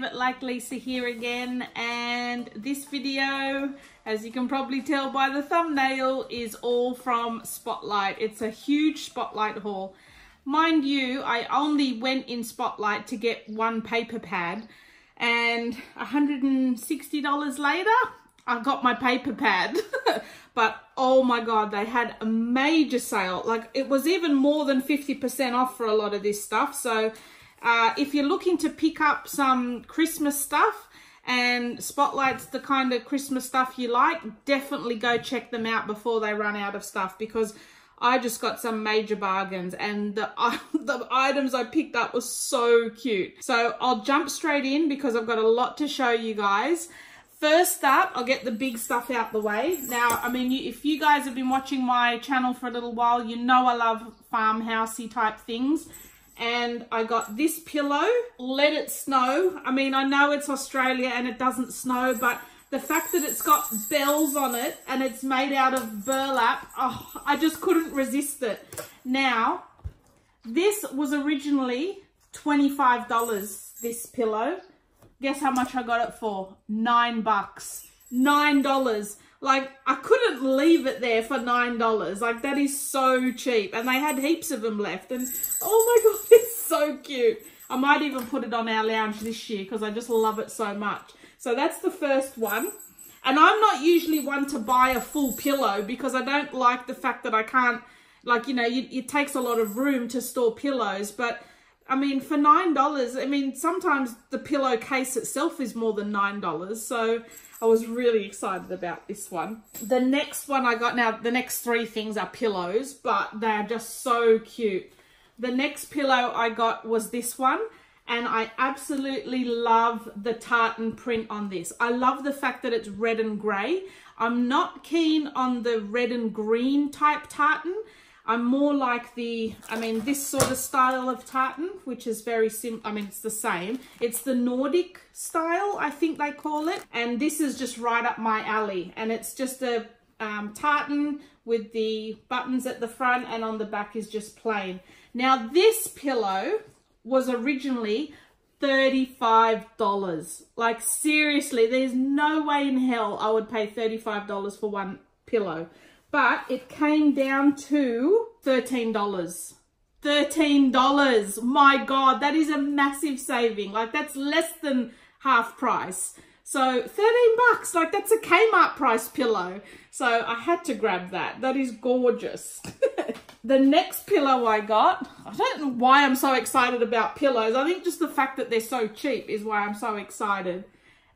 Live It Like Lisa here again, and this video, as you can probably tell by the thumbnail, is all from Spotlight. It's a huge Spotlight haul. Mind you, I only went in Spotlight to get one paper pad, and $160 later, I got my paper pad. But oh my god, they had a major sale. Like, it was even more than 50% off for a lot of this stuff. So if you're looking to pick up some Christmas stuff, and Spotlight's the kind of Christmas stuff you like, definitely go check them out before they run out of stuff, because I just got some major bargains, and the items I picked up were so cute. So I'll jump straight in because I've got a lot to show you guys. First up, I'll get the big stuff out the way. Now, I mean, if you guys have been watching my channel for a little while, you know I love farmhousey type things. And I got this pillow, Let It Snow. I mean, I know it's Australia and it doesn't snow, but the fact that it's got bells on it and it's made out of burlap, oh, I just couldn't resist it. Now, this was originally $25, this pillow. Guess how much I got it for? $9. $9. Like, I couldn't leave it there for $9. Like, that is so cheap. And they had heaps of them left. And oh my god, it's so cute. I might even put it on our lounge this year because I just love it so much. So that's the first one. And I'm not usually one to buy a full pillow because I don't like the fact that I can't, like, you know, it takes a lot of room to store pillows. But I mean, for $9, I mean, sometimes the pillowcase itself is more than $9. So I was really excited about this one. The next one I got, now the next three things are pillows, but they're just so cute. The next pillow I got was this one, and I absolutely love the tartan print on this. I love the fact that it's red and grey. I'm not keen on the red and green type tartan. I'm more like the, I mean, this sort of style of tartan, which is very simple. I mean, it's the same. It's the Nordic style, I think they call it. And this is just right up my alley. And it's just a tartan with the buttons at the front, and on the back is just plain. Now, this pillow was originally $35. Like, seriously, there's no way in hell I would pay $35 for one pillow. But it came down to $13. $13. My god, that is a massive saving. Like, that's less than half price. So $13, like, that's a Kmart price pillow. So I had to grab that. That is gorgeous. The next pillow I got, I don't know why I'm so excited about pillows. I think just the fact that they're so cheap is why I'm so excited.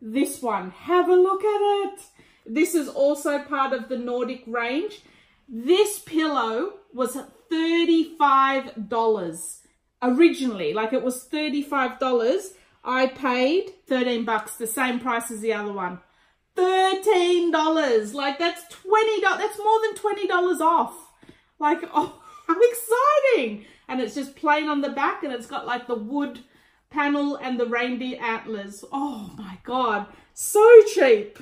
This one, have a look at it. This is also part of the Nordic range. This pillow was $35 originally. Like, it was $35. I paid $13, the same price as the other one. $13. Like, that's $20. That's more than $20 off. Like, oh, how exciting. And it's just plain on the back, and it's got like the wood panel and the reindeer antlers. Oh my god, so cheap.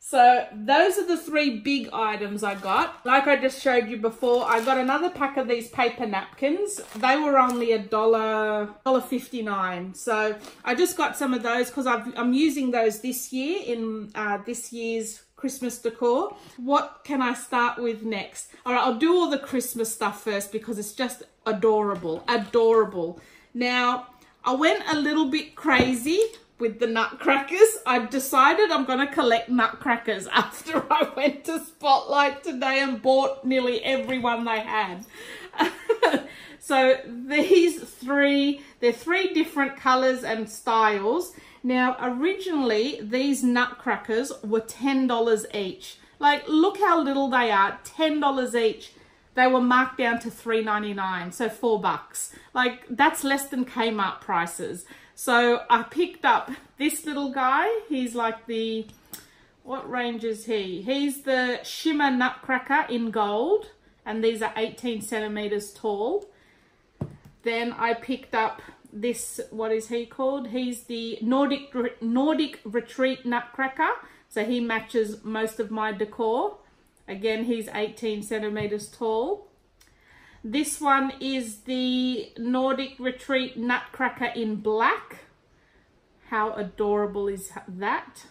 So those are the three big items I got. Like I just showed you before, I got another pack of these paper napkins. They were only $1.59. So I just got some of those because I'm using those this year in this year's Christmas decor. What can I start with next? All right, I'll do all the Christmas stuff first because it's just adorable, adorable. Now, I went a little bit crazy with the nutcrackers. I decided I'm going to collect nutcrackers after I went to Spotlight today and bought nearly every one they had. So these three, they're three different colors and styles. Now, originally, these nutcrackers were $10 each. Like, look how little they are, $10 each. They were marked down to $3.99, so $4. Like, that's less than Kmart prices. So I picked up this little guy. He's like the, what range is he? He's the Shimmer Nutcracker in gold, and these are 18 centimeters tall. Then I picked up this, what is he called? He's the Nordic Retreat Nutcracker. So he matches most of my decor. Again, he's 18 centimeters tall. This one is the Nordic Retreat Nutcracker in black. How adorable is that?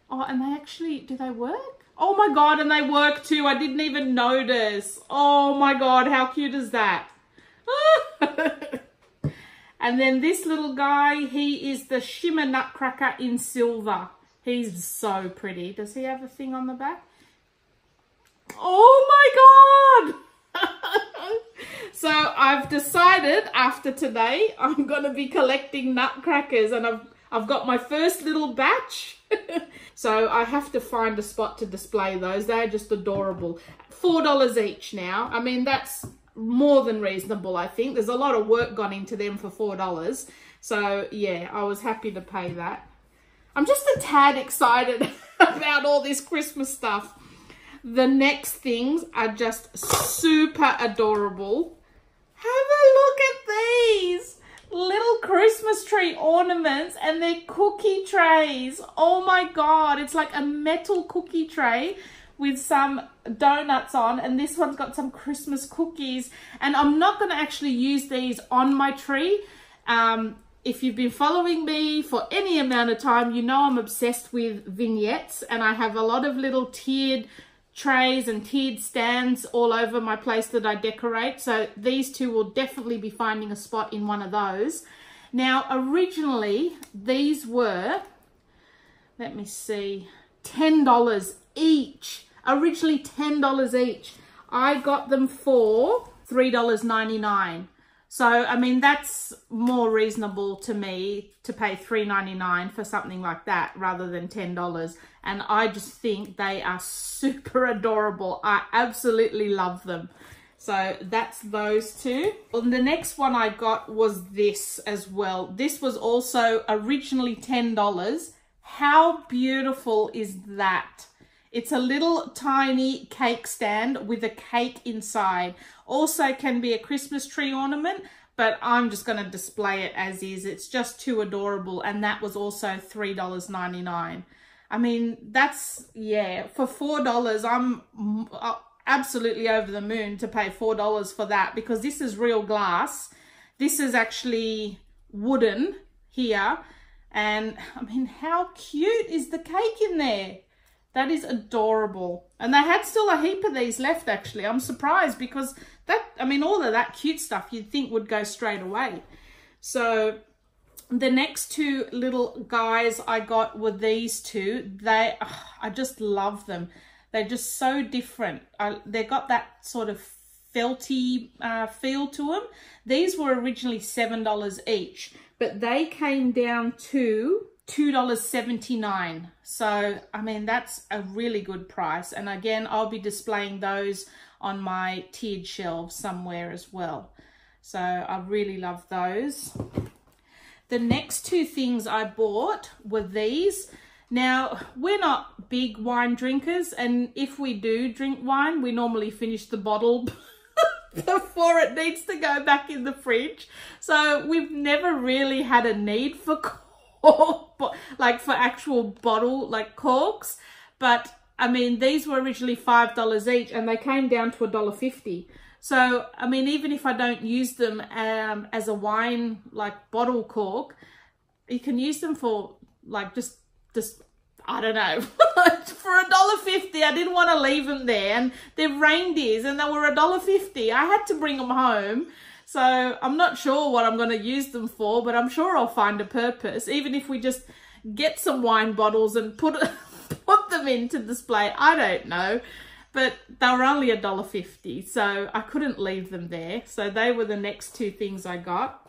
Oh, and they actually, do they work? Oh my God, and they work too. I didn't even notice. Oh my God, how cute is that? And then this little guy, he is the Shimmer Nutcracker in silver. He's so pretty. Does he have a thing on the back? Oh my God! So I've decided after today, I'm going to be collecting nutcrackers, and I've got my first little batch. So I have to find a spot to display those. They're just adorable. $4 each now. I mean, that's more than reasonable, I think. There's a lot of work gone into them for $4. So yeah, I was happy to pay that. I'm just a tad excited about all this Christmas stuff. The next things are just super adorable. Have a look at these little Christmas tree ornaments, and they're cookie trays. Oh my God, it's like a metal cookie tray with some donuts on, and this one's got some Christmas cookies. And I'm not going to actually use these on my tree. If you've been following me for any amount of time, you know I'm obsessed with vignettes, and I have a lot of little tiered trays and tiered stands all over my place that I decorate. So these two will definitely be finding a spot in one of those. Now, originally, these were, let me see, $10 each. Originally $10 each. I got them for $3.99. So, I mean, that's more reasonable to me to pay $3.99 for something like that rather than $10. And I just think they are super adorable. I absolutely love them. So that's those two. And the next one I got was this as well. This was also originally $10. How beautiful is that? It's a little tiny cake stand with a cake inside. Also can be a Christmas tree ornament, but I'm just going to display it as is. It's just too adorable. And that was also $3.99. I mean, that's, yeah, for $4, I'm absolutely over the moon to pay $4 for that, because this is real glass. This is actually wooden here. And I mean, how cute is the cake in there? That is adorable. And they had still a heap of these left, actually. I'm surprised, because that, I mean, all of that cute stuff you'd think would go straight away. So the next two little guys I got were these two. They, I just love them. They're just so different. They got that sort of felty feel to them. These were originally $7 each, but they came down to $2.79. So, I mean, that's a really good price. And again, I'll be displaying those on my tiered shelves somewhere as well. So I really love those. The next two things I bought were these. Now, we're not big wine drinkers, and if we do drink wine, we normally finish the bottle before it needs to go back in the fridge. So we've never really had a need for like for actual bottle like corks. But I mean, these were originally $5 each, and they came down to $1.50. So I mean, even if I don't use them as a wine like bottle cork, you can use them for like just I don't know, for $1.50. I didn't want to leave them there, and they're reindeers, and they were $1.50. I had to bring them home. So I'm not sure what I'm going to use them for, but I'm sure I'll find a purpose. Even if we just get some wine bottles and put them into display, I don't know. But they were only $1.50, so I couldn't leave them there. So they were the next two things I got.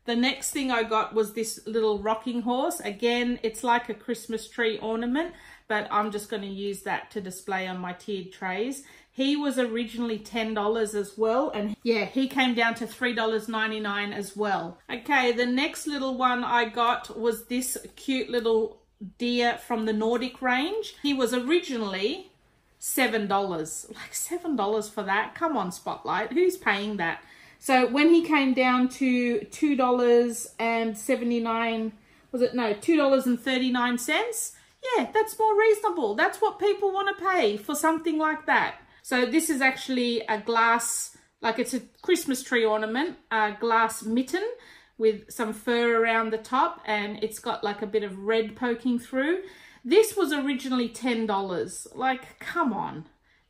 The next thing I got was this little rocking horse. Again, it's like a Christmas tree ornament, but I'm just going to use that to display on my tiered trays. He was originally $10 as well, and yeah, he came down to $3.99 as well. Okay, the next little one I got was this cute little deer from the Nordic range. He was originally $7. Like $7 for that? Come on, Spotlight, who's paying that? So when he came down to $2.79, was it? No, $2.39. Yeah, that's more reasonable. That's what people want to pay for something like that. So this is actually a glass, like it's a Christmas tree ornament, a glass mitten with some fur around the top, and it's got like a bit of red poking through. This was originally $10. Like, come on.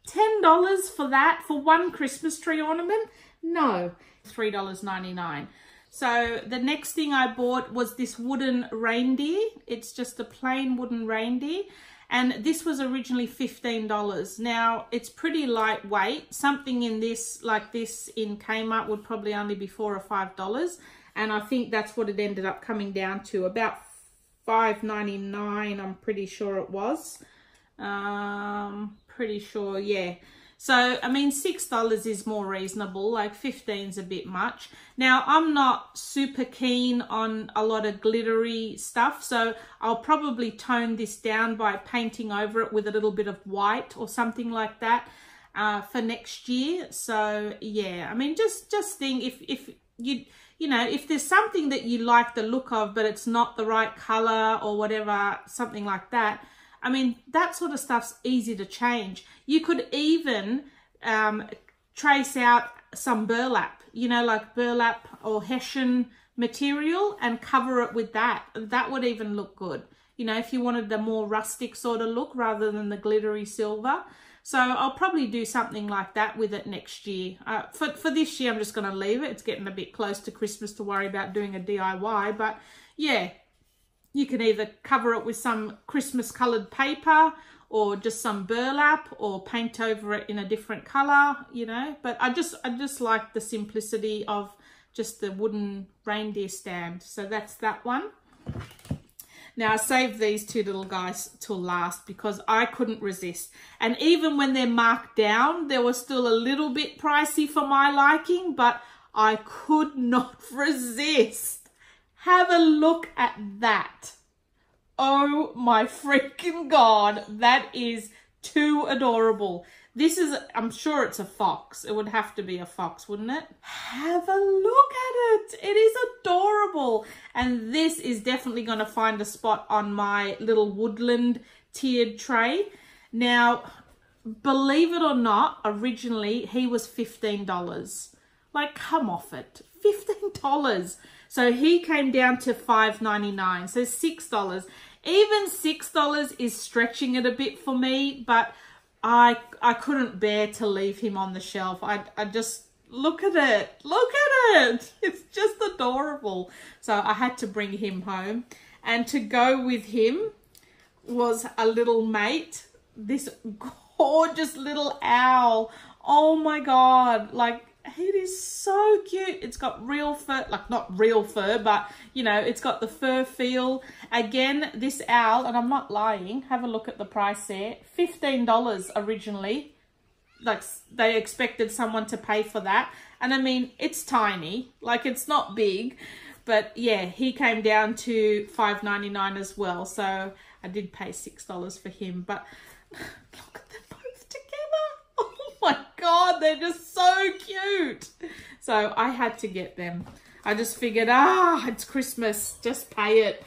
$10 for that, for one Christmas tree ornament? No. $3.99. So the next thing I bought was this wooden reindeer. It's just a plain wooden reindeer. And this was originally $15. Now, it's pretty lightweight. Something in this, like this in Kmart, would probably only be $4 or $5. And I think that's what it ended up coming down to, about $5.99, I'm pretty sure it was. Pretty sure, yeah. So, I mean, $6 is more reasonable, like 15's a bit much. Now, I'm not super keen on a lot of glittery stuff, so I'll probably tone this down by painting over it with a little bit of white or something like that for next year. So, yeah, I mean, just think if you know, if there's something that you like the look of, but it's not the right color or whatever, something like that, I mean, that sort of stuff's easy to change. You could even trace out some burlap, you know, like burlap or Hessian material, and cover it with that. That would even look good, you know, if you wanted the more rustic sort of look rather than the glittery silver. So I'll probably do something like that with it next year. For this year, I'm just going to leave it. It's getting a bit close to Christmas to worry about doing a DIY. But yeah, you can either cover it with some Christmas coloured paper or just some burlap, or paint over it in a different colour, you know. But I just like the simplicity of just the wooden reindeer stand. So that's that one. Now, I saved these two little guys till last because I couldn't resist. And even when they're marked down, they were still a little bit pricey for my liking, but I could not resist. Have a look at that. Oh my freaking God, that is too adorable. This is, I'm sure it's a fox. It would have to be a fox, wouldn't it? Have a look at it. It is adorable. And this is definitely going to find a spot on my little woodland tiered tray. Now, believe it or not, originally he was $15. Like, come off it. $15. So he came down to $5.99. So $6. Even $6 is stretching it a bit for me, but I couldn't bear to leave him on the shelf. I just, look at it. Look at it. It's just adorable. So I had to bring him home. And to go with him was a little mate, this gorgeous little owl. Oh my God. Like, it is so cute. It's got real fur, like not real fur, but you know, it's got the fur feel. Again, this owl, and I'm not lying, have a look at the price there, $15 originally. Like, they expected someone to pay for that. And I mean, it's tiny, like it's not big, but yeah, he came down to $5.99 as well. So I did pay $6 for him, but look at them both together. Oh my God, they're just so cute. So I had to get them. I just figured, it's Christmas, just pay it.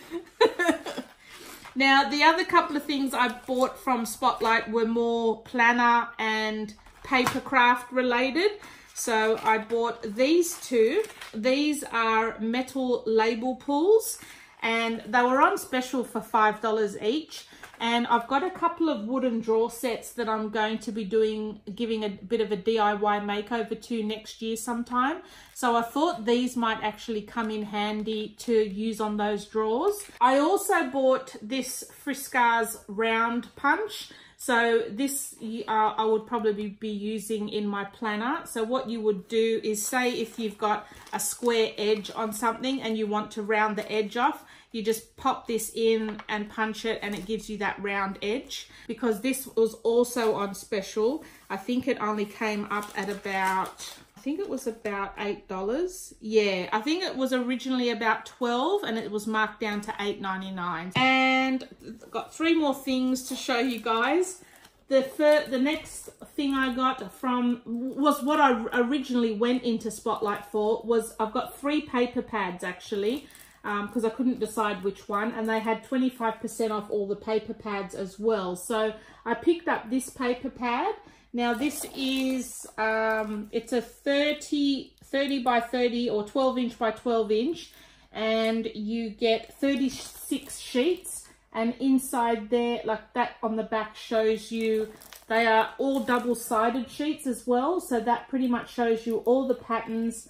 Now, the other couple of things I bought from Spotlight were more planner and paper craft related. So I bought these two. These are metal label pulls, and they were on special for $5 each. And I've got a couple of wooden drawer sets that I'm going to be giving a bit of a DIY makeover to next year sometime. So I thought these might actually come in handy to use on those drawers. I also bought this Friscar's round punch. So this I would probably be using in my planner. So what you would do is, say if you've got a square edge on something and you want to round the edge off, you just pop this in and punch it and it gives you that round edge. Because this was also on special, I think it only came up at about, I think it was about $8. Yeah, I think it was originally about $12 and it was marked down to $8.99. And I've got three more things to show you guys. The next thing I got from, was what I originally went into Spotlight for, was I've got 3 paper pads actually. Because I couldn't decide which one, and they had 25% off all the paper pads as well. So I picked up this paper pad. Now this is, it's a 30 by 30 or 12 inch by 12 inch, and you get 36 sheets, and inside there, like that on the back, shows you they are all double-sided sheets as well, so that pretty much shows you all the patterns,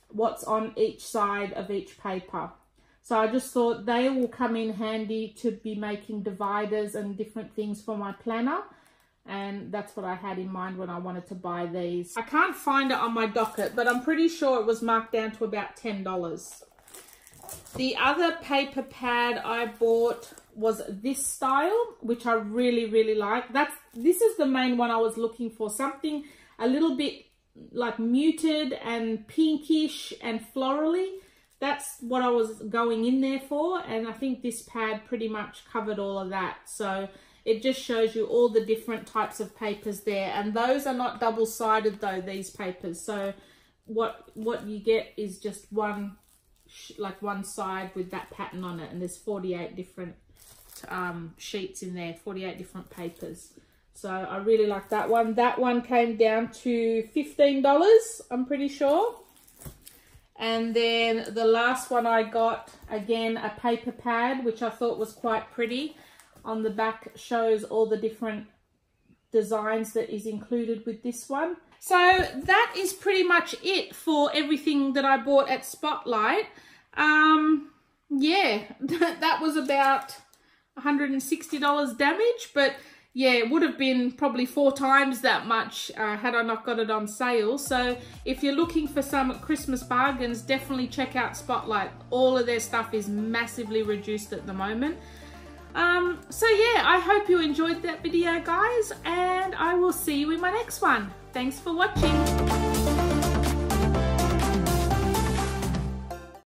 what's on each side of each paper. So I just thought they will come in handy to be making dividers and different things for my planner, and that's what I had in mind when I wanted to buy these. I can't find it on my docket, but I'm pretty sure it was marked down to about $10. The other paper pad I bought was this style, which I really like. This is the main one I was looking for, something a little bit like muted and pinkish and florally. That's what I was going in there for, and I think this pad pretty much covered all of that. So it just shows you all the different types of papers there, and those are not double-sided though, these papers. So what you get is just one side with that pattern on it, and there's 48 different sheets in there, 48 different papers. So I really like that one. That one came down to $15, I'm pretty sure. And then the last one I got, again, a paper pad, which I thought was quite pretty. On the back shows all the different designs that is included with this one. So that is pretty much it for everything that I bought at Spotlight. Yeah, that was about $160 damage, but yeah, it would have been probably 4 times that much had I not got it on sale. So if you're looking for some Christmas bargains, definitely check out Spotlight. All of their stuff is massively reduced at the moment. So yeah, I hope you enjoyed that video, guys, and I will see you in my next one. Thanks for watching.